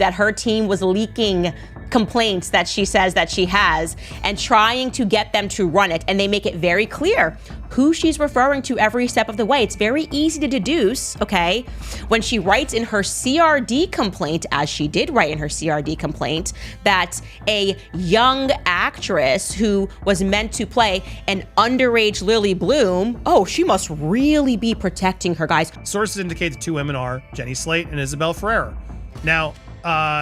that her team was leaking complaints that she says that she has and trying to get them to run it. And they make it very clear who she's referring to every step of the way. It's very easy to deduce, okay, when she writes in her CRD complaint, as she did write in her CRD complaint, that a young actress who was meant to play an underage Lily Bloom, oh, she must really be protecting her, guys. Sources indicate the two women are Jenny Slate and Isabel Ferreira. Now,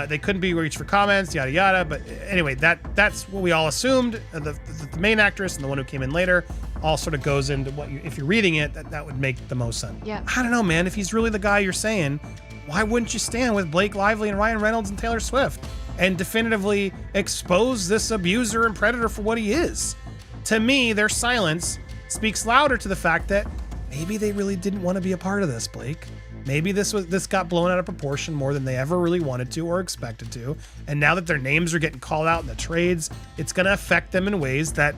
they couldn't be reached for comments, yada yada. But anyway, that's what we all assumed. The main actress and the one who came in later all sort of goes into what if you're reading it, that would make the most sense. Yeah. I don't know, man. If he's really the guy you're saying, why wouldn't you stand with Blake Lively and Ryan Reynolds and Taylor Swift and definitively expose this abuser and predator for what he is? To me, their silence speaks louder to the fact that maybe they really didn't want to be a part of this, Blake. Maybe this got blown out of proportion more than they ever really wanted to or expected to. And now that their names are getting called out in the trades, it's going to affect them in ways that,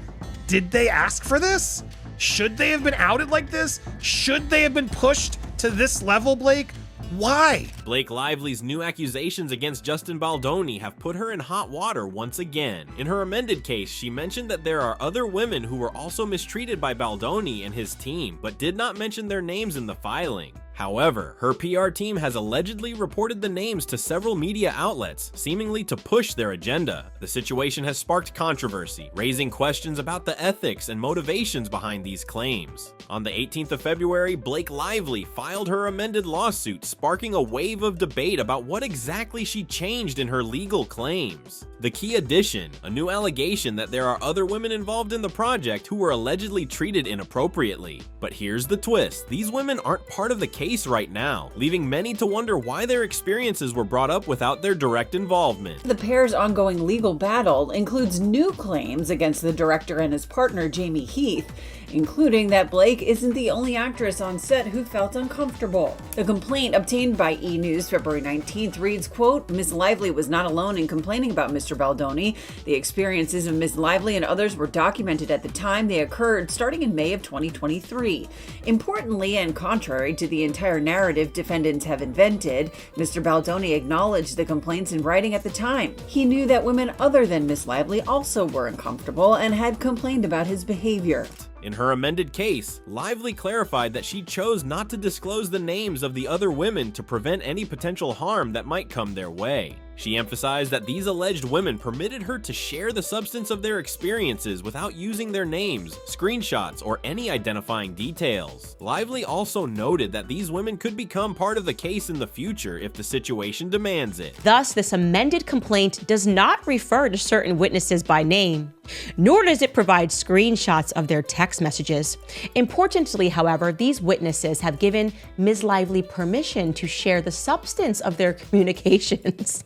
did they ask for this? Should they have been outed like this? Should they have been pushed to this level, Blake? Why? Blake Lively's new accusations against Justin Baldoni have put her in hot water once again. In her amended case, she mentioned that there are other women who were also mistreated by Baldoni and his team, but did not mention their names in the filing. However, her PR team has allegedly reported the names to several media outlets, seemingly to push their agenda. The situation has sparked controversy, raising questions about the ethics and motivations behind these claims. On the 18th of February, Blake Lively filed her amended lawsuit, sparking a wave of debate about what exactly she changed in her legal claims. The key addition, a new allegation that there are other women involved in the project who were allegedly treated inappropriately. But here's the twist, these women aren't part of the case right now, leaving many to wonder why their experiences were brought up without their direct involvement. The pair's ongoing legal battle includes new claims against the director and his partner Jamie Heath, including that Blake isn't the only actress on set who felt uncomfortable. The complaint obtained by E! News February 19th reads, quote, "Ms. Lively was not alone in complaining about Mr. Baldoni. The experiences of Ms. Lively and others were documented at the time they occurred, starting in May of 2023. Importantly, and contrary to the entire narrative defendants have invented, Mr. Baldoni acknowledged the complaints in writing at the time. He knew that women other than Ms. Lively also were uncomfortable and had complained about his behavior." In her amended case, Lively clarified that she chose not to disclose the names of the other women to prevent any potential harm that might come their way. She emphasized that these alleged women permitted her to share the substance of their experiences without using their names, screenshots, or any identifying details. Lively also noted that these women could become part of the case in the future if the situation demands it. Thus, this amended complaint does not refer to certain witnesses by name, nor does it provide screenshots of their text messages. Importantly, however, these witnesses have given Ms. Lively permission to share the substance of their communications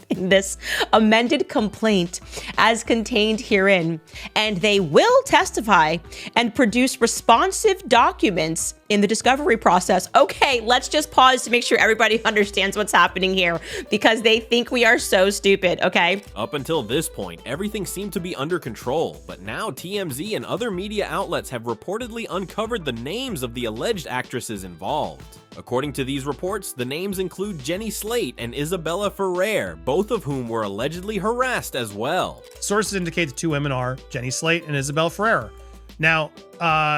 in this amended complaint as contained herein, and they will testify and produce responsive documents in the discovery process. Okay, let's just pause to make sure everybody understands what's happening here, because they think we are so stupid, okay? Up until this point, everything seemed to be under control, but now TMZ and other media outlets have reportedly uncovered the names of the alleged actresses involved. According to these reports, the names include Jenny Slate and Isabella Ferrer, both of whom were allegedly harassed as well. Sources indicate the two women are Jenny Slate and Isabel Ferreira. Now,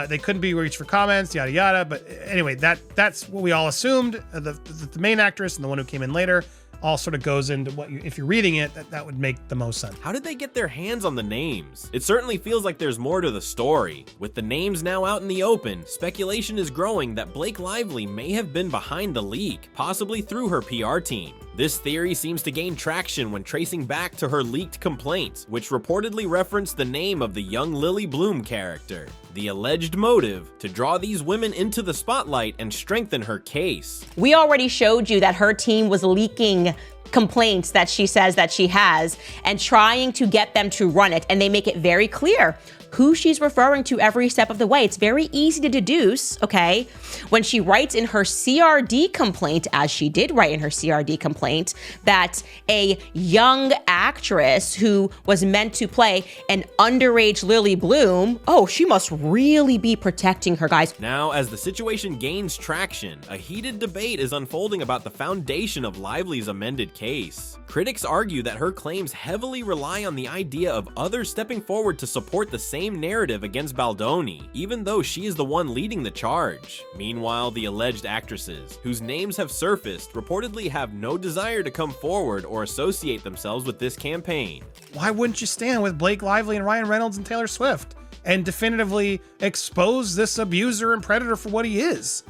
they couldn't be reached for comments, yada yada. But anyway, that's what we all assumed. The main actress and the one who came in later all sort of goes into what if you're reading it, that would make the most sense. How did they get their hands on the names? It certainly feels like there's more to the story. With the names now out in the open, speculation is growing that Blake Lively may have been behind the leak, possibly through her PR team. This theory seems to gain traction when tracing back to her leaked complaints, which reportedly referenced the name of the young Lily Bloom character. The alleged motive: to draw these women into the spotlight and strengthen her case. We already showed you that her team was leaking complaints that she says that she has and trying to get them to run it. And they make it very clear who she's referring to every step of the way. It's very easy to deduce, okay, when she writes in her CRD complaint, as she did write in her CRD complaint, that a young actress who was meant to play an underage Lily Bloom, oh, she must really be protecting her, guys. Now, as the situation gains traction, a heated debate is unfolding about the foundation of Lively's amended case. Critics argue that her claims heavily rely on the idea of others stepping forward to support the same narrative against Baldoni, even though she is the one leading the charge. Meanwhile, the alleged actresses, whose names have surfaced, reportedly have no desire to come forward or associate themselves with this campaign. Why wouldn't you stand with Blake Lively and Ryan Reynolds and Taylor Swift and definitively expose this abuser and predator for what he is?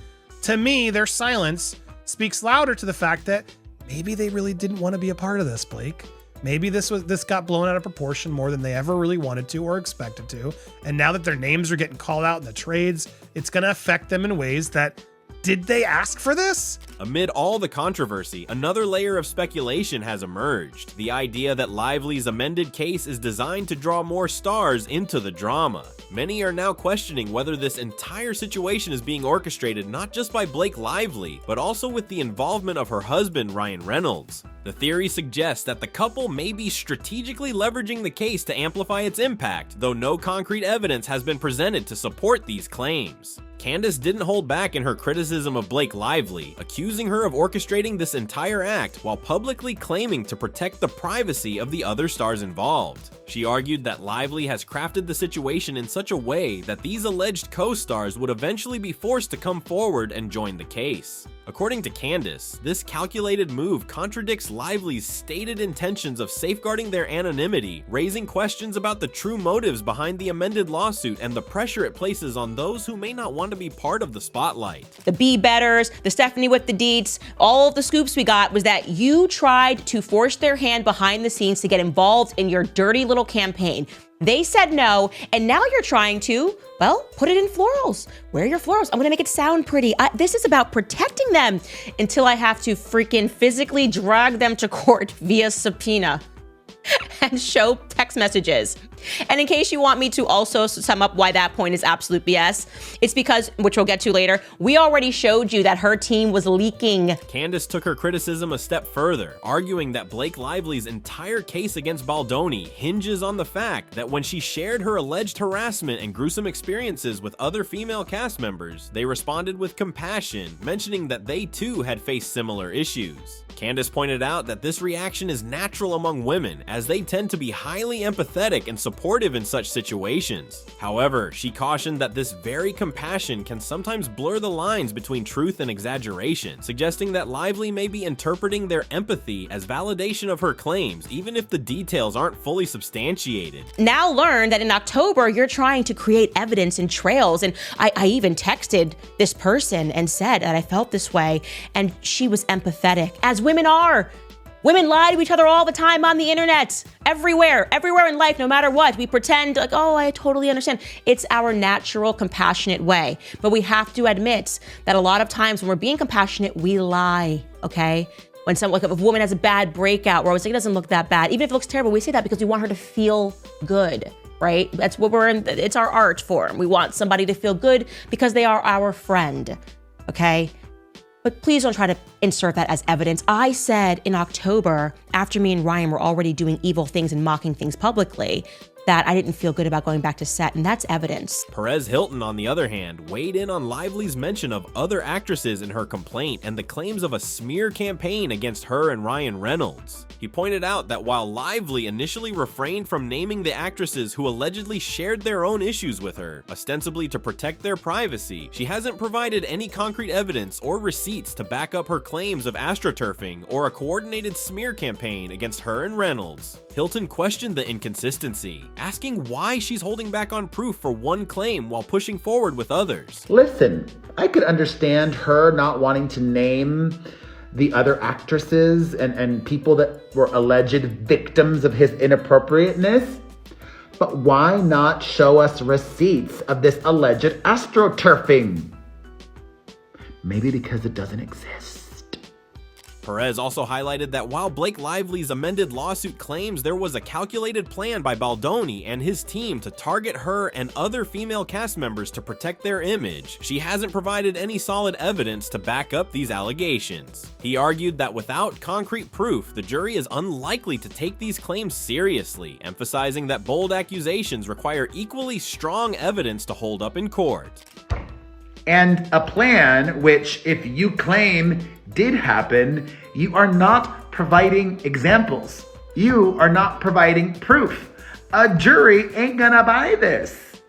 To me, their silence speaks louder to the fact that maybe they really didn't want to be a part of this, Blake. Maybe this got blown out of proportion more than they ever really wanted to or expected to. And now that their names are getting called out in the trades, it's going to affect them in ways that, did they ask for this? Amid all the controversy, another layer of speculation has emerged. The idea that Lively's amended case is designed to draw more stars into the drama. Many are now questioning whether this entire situation is being orchestrated not just by Blake Lively, but also with the involvement of her husband, Ryan Reynolds. The theory suggests that the couple may be strategically leveraging the case to amplify its impact, though no concrete evidence has been presented to support these claims. Candace didn't hold back in her criticism of Blake Lively, accusing her of orchestrating this entire act while publicly claiming to protect the privacy of the other stars involved. She argued that Lively has crafted the situation in such a way that these alleged co-stars would eventually be forced to come forward and join the case. According to Candace, this calculated move contradicts Lively's stated intentions of safeguarding their anonymity, raising questions about the true motives behind the amended lawsuit and the pressure it places on those who may not want to be part of the spotlight. The Be Betters, the Stephanie with the deets, all of the scoops we got was that you tried to force their hand behind the scenes to get involved in your dirty little campaign. They said no, and now you're trying to, well, put it in florals. Wear your florals. I'm gonna make it sound pretty. This is about protecting them until I have to freaking physically drag them to court via subpoena and show text messages. And in case you want me to also sum up why that point is absolute BS, it's because, which we'll get to later, we already showed you that her team was leaking. Candace took her criticism a step further, arguing that Blake Lively's entire case against Baldoni hinges on the fact that when she shared her alleged harassment and gruesome experiences with other female cast members, they responded with compassion, mentioning that they too had faced similar issues. Candace pointed out that this reaction is natural among women, as they tend to be highly empathetic and supportive in such situations. However, she cautioned that this very compassion can sometimes blur the lines between truth and exaggeration, suggesting that Lively may be interpreting their empathy as validation of her claims, even if the details aren't fully substantiated. Now learn that in October, you're trying to create evidence and trails, and I even texted this person and said that I felt this way, and she was empathetic, as women are. Women lie to each other all the time on the internet, everywhere in life, no matter what. We pretend like, oh, I totally understand. It's our natural, compassionate way. But we have to admit that a lot of times when we're being compassionate, we lie, okay? When if a woman has a bad breakout, we're always like, it doesn't look that bad. Even if it looks terrible, we say that because we want her to feel good, right? That's what we're in, it's our art form. We want somebody to feel good because they are our friend, okay? But please don't try to insert that as evidence. I said in October, after me and Ryan were already doing evil things and mocking things publicly, that I didn't feel good about going back to set, and that's evidence. Perez Hilton, on the other hand, weighed in on Lively's mention of other actresses in her complaint and the claims of a smear campaign against her and Ryan Reynolds. He pointed out that while Lively initially refrained from naming the actresses who allegedly shared their own issues with her, ostensibly to protect their privacy, she hasn't provided any concrete evidence or receipts to back up her claims of astroturfing or a coordinated smear campaign against her and Reynolds. Hilton questioned the inconsistency, asking why she's holding back on proof for one claim while pushing forward with others. Listen, I could understand her not wanting to name the other actresses and people that were alleged victims of his inappropriateness, but why not show us receipts of this alleged astroturfing? Maybe because it doesn't exist. Perez also highlighted that while Blake Lively's amended lawsuit claims there was a calculated plan by Baldoni and his team to target her and other female cast members to protect their image, she hasn't provided any solid evidence to back up these allegations. He argued that without concrete proof, the jury is unlikely to take these claims seriously, emphasizing that bold accusations require equally strong evidence to hold up in court. And a plan which, if you claim did happen, you are not providing examples. You are not providing proof. A jury ain't gonna buy this.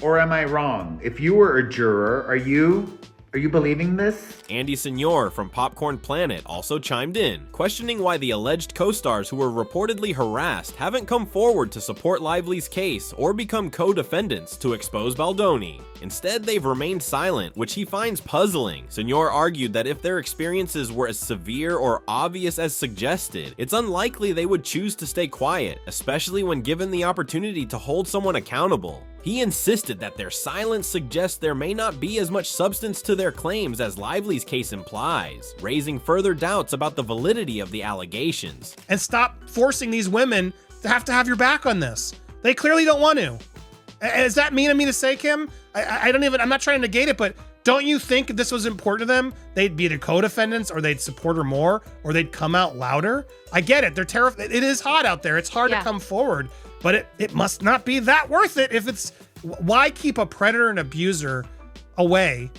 Or am I wrong? If you were a juror, are you believing this? Andy Signor from Popcorn Planet also chimed in, questioning why the alleged co-stars who were reportedly harassed haven't come forward to support Lively's case or become co-defendants to expose Baldoni. Instead, they've remained silent, which he finds puzzling. Signor argued that if their experiences were as severe or obvious as suggested, it's unlikely they would choose to stay quiet, especially when given the opportunity to hold someone accountable. He insisted that their silence suggests there may not be as much substance to their claims as Lively's case implies, raising further doubts about the validity of the allegations. And stop forcing these women to have your back on this. They clearly don't want to. Is that mean of me to say, Kim? I'm not trying to negate it, but don't you think if this was important to them, they'd be the co-defendants, or they'd support her more, or they'd come out louder? I get it. They're terrified. It is hot out there. It's hard to come forward, but it must not be that worth it. Why keep a predator and abuser away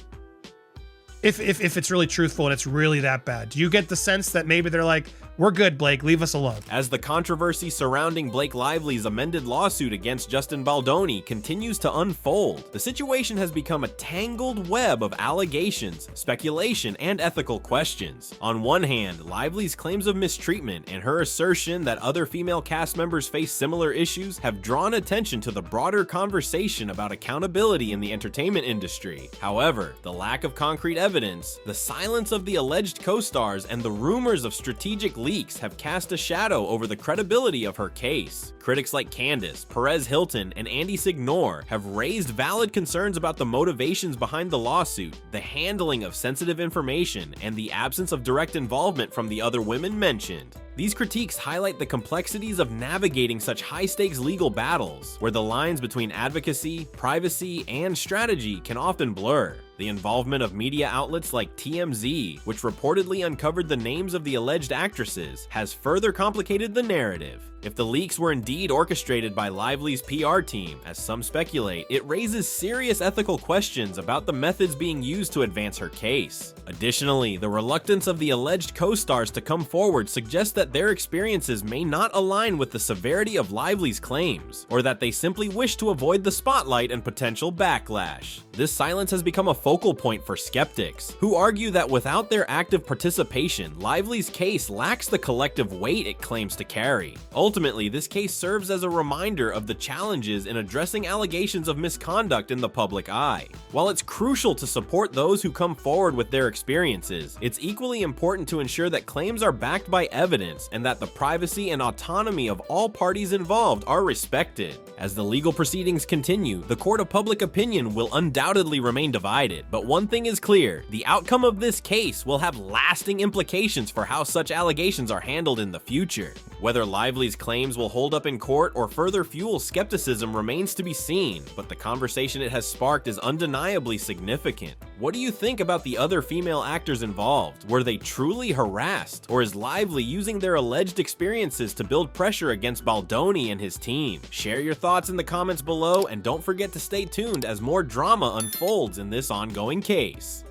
if it's really truthful and it's really that bad? Do you get the sense that maybe they're like, we're good, Blake, leave us alone? As the controversy surrounding Blake Lively's amended lawsuit against Justin Baldoni continues to unfold, the situation has become a tangled web of allegations, speculation, and ethical questions. On one hand, Lively's claims of mistreatment and her assertion that other female cast members face similar issues have drawn attention to the broader conversation about accountability in the entertainment industry. However, the lack of concrete evidence, the silence of the alleged co-stars, and the rumors of strategic leaks have cast a shadow over the credibility of her case. Critics like Candace, Perez Hilton, and Andy Signor have raised valid concerns about the motivations behind the lawsuit, the handling of sensitive information, and the absence of direct involvement from the other women mentioned. These critiques highlight the complexities of navigating such high-stakes legal battles, where the lines between advocacy, privacy, and strategy can often blur. The involvement of media outlets like TMZ, which reportedly uncovered the names of the alleged actresses, has further complicated the narrative. If the leaks were indeed orchestrated by Lively's PR team, as some speculate, it raises serious ethical questions about the methods being used to advance her case. Additionally, the reluctance of the alleged co-stars to come forward suggests that their experiences may not align with the severity of Lively's claims, or that they simply wish to avoid the spotlight and potential backlash. This silence has become a focal point for skeptics, who argue that without their active participation, Lively's case lacks the collective weight it claims to carry. Ultimately, this case serves as a reminder of the challenges in addressing allegations of misconduct in the public eye. While it's crucial to support those who come forward with their experiences, it's equally important to ensure that claims are backed by evidence and that the privacy and autonomy of all parties involved are respected. As the legal proceedings continue, the court of public opinion will undoubtedly remain divided, but one thing is clear: the outcome of this case will have lasting implications for how such allegations are handled in the future. Whether Lively's claims will hold up in court or further fuel skepticism remains to be seen, but the conversation it has sparked is undeniably significant. What do you think about the other female actors involved? Were they truly harassed, or is Lively using their alleged experiences to build pressure against Baldoni and his team? Share your thoughts in the comments below, and don't forget to stay tuned as more drama unfolds in this ongoing case.